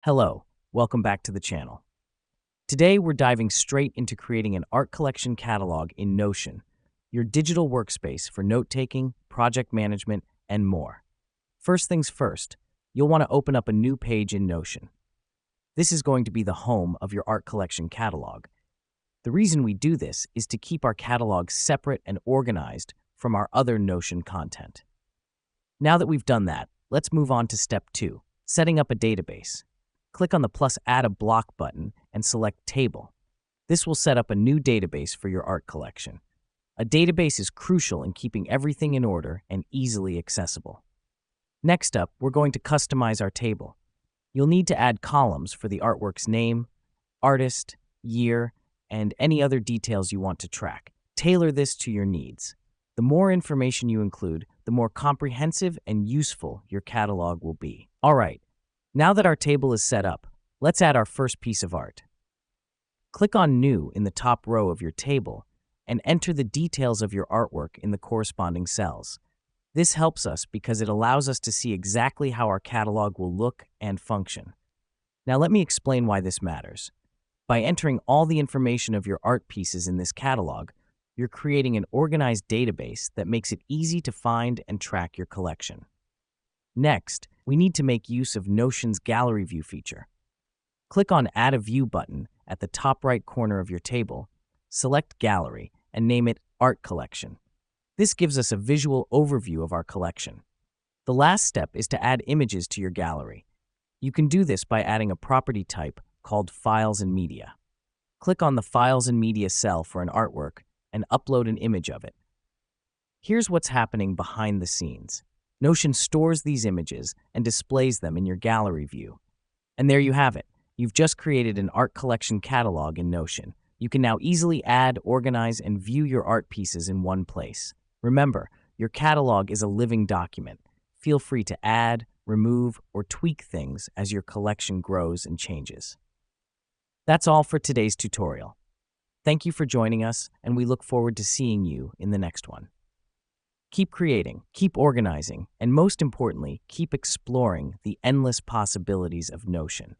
Hello, welcome back to the channel. Today we're diving straight into creating an art collection catalog in Notion, your digital workspace for note-taking, project management, and more. First things first, you'll want to open up a new page in Notion. This is going to be the home of your art collection catalog. The reason we do this is to keep our catalog separate and organized from our other Notion content. Now that we've done that, let's move on to step 2, setting up a database. Click on the +Add a block button and select Table. This will set up a new database for your art collection. A database is crucial in keeping everything in order and easily accessible. Next up, we're going to customize our table. You'll need to add columns for the artwork's name, artist, year, and any other details you want to track. Tailor this to your needs. The more information you include, the more comprehensive and useful your catalog will be. All right. Now that our table is set up, let's add our first piece of art. Click on New in the top row of your table and enter the details of your artwork in the corresponding cells. This helps us because it allows us to see exactly how our catalog will look and function. Now let me explain why this matters. By entering all the information of your art pieces in this catalog, you're creating an organized database that makes it easy to find and track your collection. Next, we need to make use of Notion's Gallery View feature. Click on Add a View button at the top right corner of your table, select Gallery, and name it Art Collection. This gives us a visual overview of our collection. The last step is to add images to your gallery. You can do this by adding a property type called Files and Media. Click on the Files and Media cell for an artwork and upload an image of it. Here's what's happening behind the scenes. Notion stores these images and displays them in your gallery view. And there you have it. You've just created an art collection catalog in Notion. You can now easily add, organize, and view your art pieces in one place. Remember, your catalog is a living document. Feel free to add, remove, or tweak things as your collection grows and changes. That's all for today's tutorial. Thank you for joining us, and we look forward to seeing you in the next one. Keep creating, keep organizing, and most importantly, keep exploring the endless possibilities of Notion.